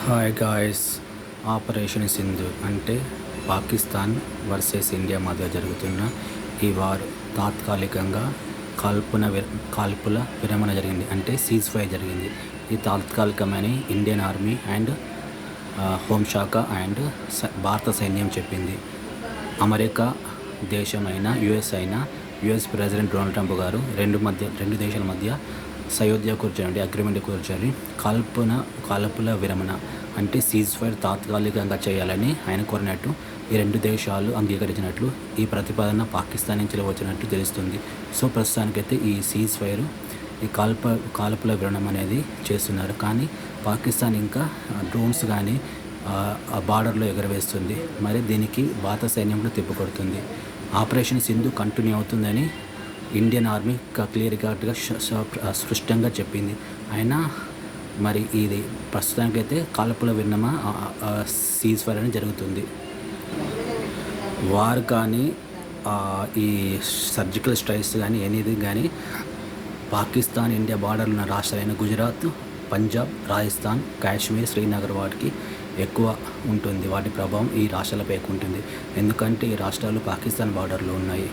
Hi guys. Operation Sindhu అంటే Pakistan versus India మధ్య జరుగుతున్న ఈ వార్ తాత్కాలికంగా కాల్పుల విరమణ జరిగింది. అంటే సీజ్ ఫైర్ జరిగింది. ఈ తాత్కాలికమైన ఇండియన్ ఆర్మీ అండ్ హోంశాఖ అండ్ భారత సైన్యం చెప్పింది. అమెరికా దేశమైన యుఎస్ ప్రెసిడెంట్ డొనాల్డ్ ట్రంప్ గారు రెండు దేశాల మధ్య సయోధ్య కూర్చొని అగ్రిమెంట్ కూర్చొని కాల్పుల విరమణ అంటే సీజ్ ఫైర్ తాత్కాలికంగా చేయాలని ఆయన కోరినట్టు ఈ రెండు దేశాలు అంగీకరించినట్లు ఈ ప్రతిపాదన పాకిస్తాన్ నుంచి వచ్చినట్టు తెలుస్తుంది. సో ప్రస్తుతానికైతే ఈ సీజ్ ఫైర్ ఈ కాల్పుల విరమణ అనేది చేస్తున్నారు. కానీ పాకిస్తాన్ ఇంకా డ్రోన్స్ కానీ బార్డర్లో ఎగరవేస్తుంది. మరి దీనికి భారత సైన్యం కూడా తిప్పుకొడుతుంది. ఆపరేషన్ సింధు కంటిన్యూ అవుతుందని ఇండియన్ ఆర్మీ క్లియర్గా స్పష్టంగా చెప్పింది. అయినా మరి ఇది ప్రస్తుతానికైతే కాల్పుల విరమణ సీజ్ ఫైర్ అని జరుగుతుంది. వార్ కానీ ఈ సర్జికల్ స్ట్రైక్స్ కానీ అనేది కానీ పాకిస్తాన్ ఇండియా బార్డర్లో ఉన్న రాష్ట్రాలైన గుజరాత్, పంజాబ్, రాజస్థాన్, కాశ్మీర్, శ్రీనగర్ వాటికి ఎక్కువ ఉంటుంది. వాటి ప్రభావం ఈ రాష్ట్రాలపై ఎక్కువ ఉంటుంది. ఎందుకంటే ఈ రాష్ట్రాలు పాకిస్తాన్ బార్డర్లో ఉన్నాయి.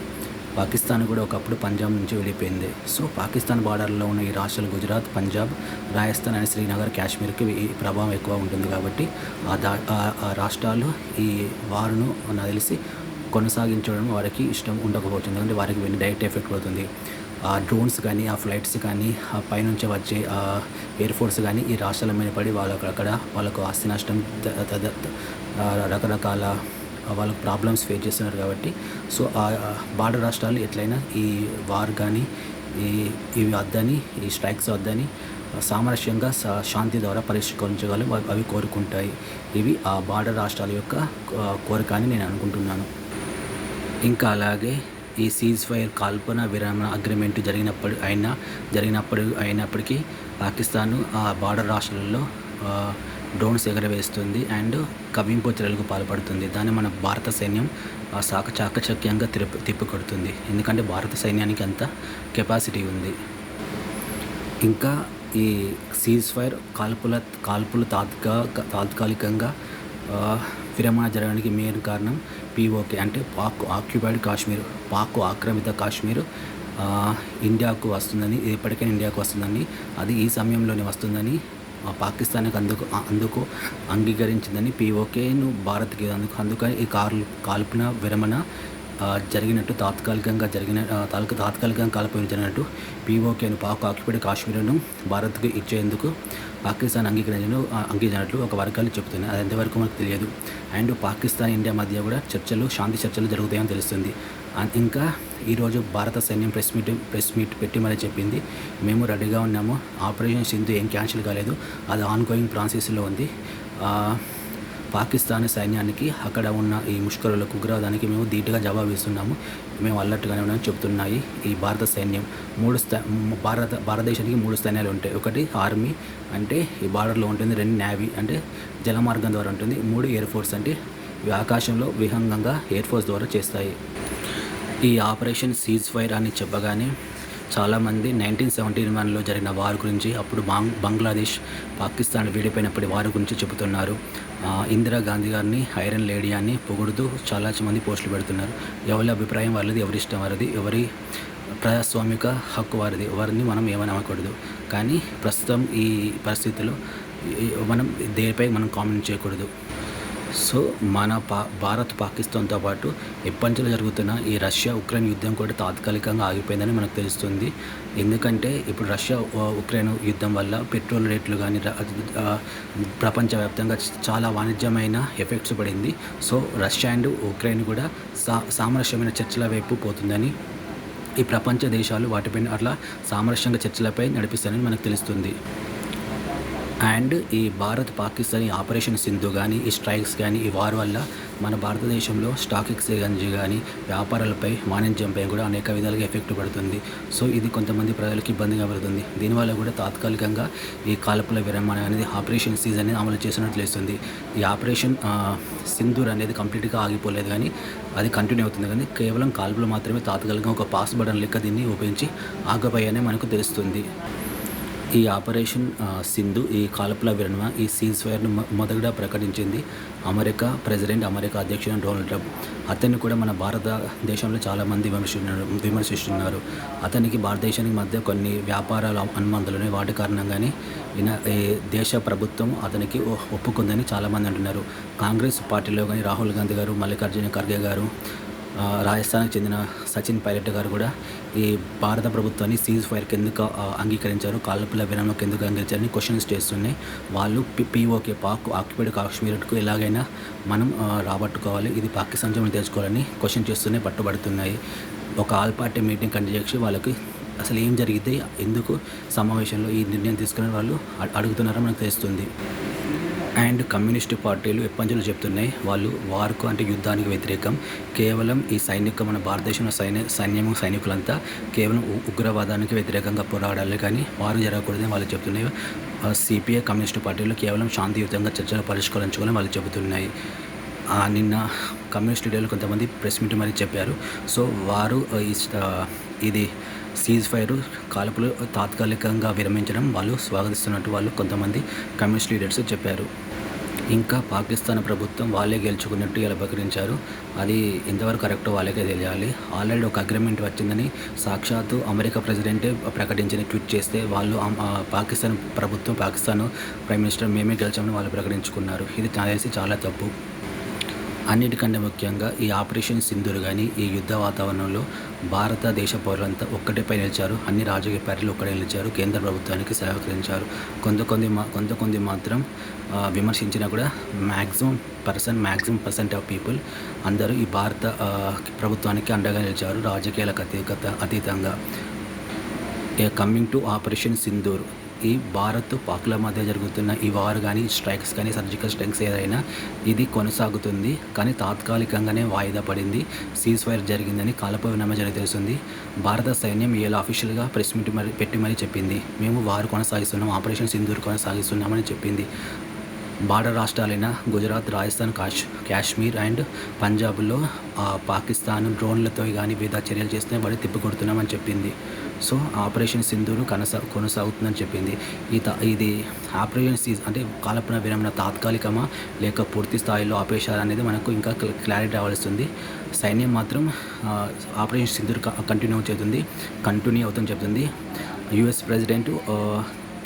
పాకిస్తాన్ కూడా ఒకప్పుడు పంజాబ్ నుంచి వెళ్ళిపోయింది. సో పాకిస్తాన్ బార్డర్లో ఉన్న ఈ రాష్ట్రాలు గుజరాత్, పంజాబ్, రాజస్థాన్ అండ్ శ్రీనగర్, కాశ్మీర్కి ఈ ప్రభావం ఎక్కువ ఉంటుంది. కాబట్టి ఆ రాష్ట్రాలు ఈ వారును నాకు తెలిసి కొనసాగించడం వారికి ఇష్టం ఉండకపోతుంది. ఎందుకంటే వారికి డైరెక్ట్ ఎఫెక్ట్ పడుతుంది. ఆ డ్రోన్స్ కానీ, ఆ ఫ్లైట్స్ కానీ, ఆ పైనుంచి వచ్చే ఎయిర్ ఫోర్స్ కానీ ఈ రాష్ట్రాల మీద పడి వాళ్ళకు ఆస్తి నష్టం, రకరకాల వాళ్ళకు ప్రాబ్లమ్స్ ఫేస్ చేస్తున్నారు. కాబట్టి సో ఆ బార్డర్ రాష్ట్రాలు ఎట్లయినా ఈ వార్ కానీ ఇవి వద్దని, ఈ స్ట్రైక్స్ వద్దని సామరస్యంగా శాంతి ద్వారా పరిష్కరించగలరు అవి కోరుకుంటాయి. ఇవి ఆ బార్డర్ రాష్ట్రాల యొక్క కోరిక అని నేను అనుకుంటున్నాను. ఇంకా అలాగే ఈ సీజ్ ఫైర్ కాల్పన విరమణ అగ్రిమెంట్ అయినప్పటికీ పాకిస్తాన్ ఆ బార్డర్ రాష్ట్రాలలో డ్రోన్స్ ఎగరవేస్తుంది అండ్ కవ్వింపు చర్యలకు పాల్పడుతుంది. దాన్ని మన భారత సైన్యం చాకచక్యంగా తిప్పికొడుతుంది. ఎందుకంటే భారత సైన్యానికి అంత కెపాసిటీ ఉంది. ఇంకా ఈ సీజ్ ఫైర్ కాల్పులు తాత్కాలికంగా విరమణ జరగడానికి మెయిన్ కారణం పీఓకే అంటే పాక్ ఆక్రమిత కాశ్మీర్ ఇండియాకు వస్తుందని, ఎప్పటికైనా ఇండియాకు వస్తుందని, అది ఈ సమయంలోనే వస్తుందని పాకిస్తాన్కి అందుకు అంగీకరించిందని పీఓకేను భారత్కి అందుకని ఈ కాల్పుల విరమణ జరిగినట్టు తాత్కాలికంగా జరిగినట్టు పీఓకేను పాక్ ఆక్యుపైడ్ కాశ్మీర్ను భారత్కు ఇచ్చేందుకు పాకిస్తాన్ అంగీకరించినట్లు ఒక వర్గాలు చెబుతున్నాయి. అది ఎంతవరకు మనకు తెలియదు. అండ్ పాకిస్తాన్ ఇండియా మధ్య కూడా శాంతి చర్చలు జరుగుతాయని తెలుస్తుంది. ఇంకా ఈరోజు భారత సైన్యం ప్రెస్ మీట్ పెట్టి మరీ చెప్పింది, మేము రెడీగా ఉన్నాము, ఆపరేషన్ సింధు ఏం క్యాన్సిల్ కాలేదు, అది ఆన్గోయింగ్ ప్రాసెస్లో ఉంది. పాకిస్తాన్ సైన్యానికి అక్కడ ఉన్న ఈ ముష్కరులకు ఉగ్రవాదానికి మేము ధీటుగా జవాబు ఇస్తున్నాము, మేము అలర్ట్గానే ఉన్నామని చెప్తున్నాయి ఈ భారత సైన్యం. భారతదేశానికి 3 సైన్యాలు ఉంటాయి. ఒకటి ఆర్మీ అంటే ఈ బార్డర్లో ఉంటుంది, 2 నేవీ అంటే జలమార్గం ద్వారా ఉంటుంది, 3 ఎయిర్ ఫోర్స్ అంటే ఇవి ఆకాశంలో విహంగంగా ఎయిర్ ఫోర్స్ ద్వారా చేస్తాయి. ఈ ఆపరేషన్ సీజ్ ఫైర్ అని చెప్పగానే చాలామంది 1971లో జరిగిన వార్ గురించి, అప్పుడు బంగ్లాదేశ్ పాకిస్తాన్ విడిపోయినప్పటి వారి గురించి చెబుతున్నారు. ఇందిరాగాంధీ గారిని ఐరన్ లేడీ అని పొగుడుతూ చాలామంది పోస్టులు పెడుతున్నారు. ఎవరి అభిప్రాయం వాళ్ళది, ఎవరి ఇష్టం వారిది, ఎవరి ప్రజాస్వామిక హక్కు వారిది, ఎవరిని మనం ఏమని అనకూడదు. కానీ ప్రస్తుతం ఈ పరిస్థితిలో మనం దేనిపై మనం కామెంట్ చేయకూడదు. సో మన భారత్ పాకిస్తాన్తో పాటు ఎప్పటిలో జరుగుతున్న ఈ రష్యా ఉక్రెయిన్ యుద్ధం కూడా తాత్కాలికంగా ఆగిపోయిందని మనకు తెలుస్తుంది. ఎందుకంటే ఇప్పుడు రష్యా ఉక్రెయిన్ యుద్ధం వల్ల పెట్రోల్ రేట్లు కానీ ప్రపంచవ్యాప్తంగా చాలా వాణిజ్యమైన ఎఫెక్ట్స్ పడింది. సో రష్యా అండ్ ఉక్రెయిన్ కూడా సామరస్యమైన చర్చల వైపు పోతుందని ఈ ప్రపంచ దేశాలు వాటిపైన అట్లా సామరస్యంగా చర్చలపై నడిపిస్తారని మనకు తెలుస్తుంది. అండ్ ఈ భారత్ పాకిస్తాన్ ఈ ఆపరేషన్ సింధు కానీ, ఈ స్ట్రైక్స్ కానీ, ఈ వార్ వల్ల మన భారతదేశంలో స్టాక్ ఎక్స్చేంజ్ కానీ, వ్యాపారాలపై, వాణిజ్యంపై కూడా అనేక విధాలుగా ఎఫెక్ట్ పడుతుంది. సో ఇది కొంతమంది ప్రజలకు ఇబ్బందిగా పడుతుంది. దీనివల్ల కూడా తాత్కాలికంగా ఈ కాల్పుల విరమణ అనేది ఆపరేషన్ సీజ్ అనేది అమలు చేసినట్లు తెలుస్తుంది. ఈ ఆపరేషన్ సింధూర్ అనేది కంప్లీట్గా ఆగిపోలేదు, కానీ అది కంటిన్యూ అవుతుంది. కానీ కేవలం కాల్పులు మాత్రమే తాత్కాలికంగా ఒక పాస్ బటన్ లెక్క దీన్ని ఉపయోగించి ఆగిపోయాయని మనకు తెలుస్తుంది. ఈ ఆపరేషన్ సింధు ఈ కాల్పుల విరమణ ఈ సీజ్ ఫైర్ను మొదటగా ప్రకటించింది అమెరికా అధ్యక్షుడు డొనాల్డ్ ట్రంప్. అతన్ని కూడా మన భారతదేశంలో చాలామంది విమర్శిస్తున్నారు. అతనికి భారతదేశానికి మధ్య కొన్ని వ్యాపారాల అనుబంధాలు వాటి కారణంగానే ఈ దేశ ప్రభుత్వం అతనికి ఒప్పుకుందని చాలామంది అంటున్నారు. కాంగ్రెస్ పార్టీలో కానీ రాహుల్ గాంధీ గారు, మల్లికార్జున ఖర్గే గారు, రాజస్థాన్కి చెందిన సచిన్ పైలట్ గారు కూడా ఈ భారత ప్రభుత్వాన్ని సీజ్ ఫైర్కి ఎందుకు అంగీకరించారు, కాల్పుల విరమణకు ఎందుకు అంగీకరించారని క్వశ్చన్స్ చేస్తున్నాయి. వాళ్ళు పీఓకే పాక్ ఆక్యుపైడ్ కాశ్మీర్కు ఎలాగైనా మనం రాబట్టుకోవాలి, ఇది పాకిస్తాన్ నుంచి తెచ్చుకోవాలని క్వశ్చన్ చేస్తూనే పట్టుబడుతున్నాయి. ఒక ఆల్ పార్టీ మీటింగ్ కండక్ట్ చేసి వాళ్ళకి అసలు ఏం జరిగితే ఎందుకు సమావేశంలో ఈ నిర్ణయం తీసుకుని వాళ్ళు అడుగుతున్నారో మనకు తెలుస్తుంది. అండ్ కమ్యూనిస్టు పార్టీలు ఎప్పంచులు చెప్తున్నాయి వాళ్ళు వార్కు అంటే యుద్ధానికి వ్యతిరేకం. కేవలం ఈ మన భారతదేశంలో సైనికులంతా కేవలం ఉగ్రవాదానికి వ్యతిరేకంగా పోరాడాలి, కానీ వారు జరగకూడదని వాళ్ళు చెప్తున్నాయి. సిపిఐ కమ్యూనిస్టు పార్టీలు కేవలం శాంతియుతంగా చర్చలు పరిష్కరించుకోవాలని వాళ్ళు చెబుతున్నాయి. నిన్న కమ్యూనిస్ట్ లీడర్లు కొంతమంది ప్రెస్ మీట్ మరి చెప్పారు. సో వారు ఇది సీజ్ ఫైర్ కాల్పులు తాత్కాలికంగా విరమించడం వాళ్ళు స్వాగతిస్తున్నట్టు వాళ్ళు కొంతమంది కమ్యూనిస్ట్ లీడర్స్ చెప్పారు. ఇంకా పాకిస్తాన్ ప్రభుత్వం వాళ్ళే గెలుచుకున్నట్టు ఇలా ప్రకటించారు. అది ఎంతవరకు కరెక్టో వాళ్ళకే తెలియాలి. ఆల్రెడీ ఒక అగ్రిమెంట్ వచ్చిందని సాక్షాత్తు అమెరికా ప్రెసిడెంటే ప్రకటించిన ట్వీట్ చేస్తే వాళ్ళు పాకిస్తాన్ ప్రైమ్ మినిస్టర్ మేమే గెలిచామని వాళ్ళు ప్రకటించుకున్నారు. ఇది చాలా తప్పు. అన్నిటికంటే ముఖ్యంగా ఈ ఆపరేషన్ సింధూర్ కానీ ఈ యుద్ధ వాతావరణంలో భారతదేశ పౌరులంతా ఒక్కటిపై నిలిచారు. అన్ని రాజకీయ పార్టీలు ఒక్కడే నిలిచారు, కేంద్ర ప్రభుత్వానికి సహకరించారు. కొంతమంది మాత్రం విమర్శించినా కూడా మ్యాక్సిమం పర్సెంట్ ఆఫ్ పీపుల్ అందరూ ఈ భారత ప్రభుత్వానికి అండగా నిలిచారు రాజకీయాలకు అతీతంగా. కమింగ్ టు ఆపరేషన్ సింధూర్, ఈ భారత్ పాక్ల మధ్య జరుగుతున్న ఈ వార్ కానీ స్ట్రైక్స్ కానీ సర్జికల్ స్ట్రైక్స్ ఏదైనా ఇది కొనసాగుతుంది, కానీ తాత్కాలికంగానే వాయిదా పడింది. సీజ్ ఫైర్ జరిగిందని కాల్పుల విరమణ తెలుస్తుంది. భారత సైన్యం ఇలా అఫీషియల్గా ప్రెస్ మీట్ పెట్టి మరీ చెప్పింది, మేము వారు కొనసాగిస్తున్నాం, ఆపరేషన్ సింధూర్ కొనసాగిస్తున్నామని చెప్పింది. బార్డర్ రాష్ట్రాలైన గుజరాత్, రాజస్థాన్, కాశ్మీర్ అండ్ పంజాబ్లో పాకిస్తాన్ డ్రోన్లతో కానీ వివిధ చర్యలు చేస్తే వాడి తిప్పికొడుతున్నామని చెప్పింది. సో ఆపరేషన్ సింధూర్ కొనసాగుతుందని చెప్పింది. ఇది ఆపరేషన్ సీజ్ అంటే కాల్పుల విరమణ తాత్కాలికమా లేక పూర్తి స్థాయిలో ఆపేశారనేది మనకు ఇంకా క్లారిటీ రావాల్సింది. సైన్యం మాత్రం ఆపరేషన్ సింధూర్ కంటిన్యూ అవుతుందని చెప్తుంది. యుఎస్ ప్రెసిడెంట్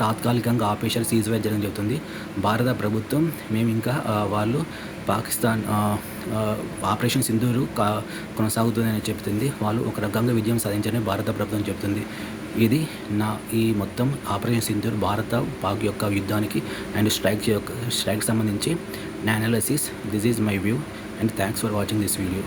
తాత్కాలికంగా ఆపరేషన్ సీజ్ ఫైర్ జరగని చెబుతుంది. భారత ప్రభుత్వం మేము ఇంకా వాళ్ళు పాకిస్తాన్ ఆపరేషన్ సింధూర్ కొనసాగుతుందని చెప్తుంది. వాళ్ళు ఒక రకంగా విజయం సాధించారని భారత ప్రభుత్వం చెప్తుంది. ఇది ఈ మొత్తం ఆపరేషన్ సింధూర్ భారత పాక్ యొక్క యుద్ధానికి అండ్ స్ట్రైక్ సంబంధించి నా analysis. This is my view and thanks for watching this video.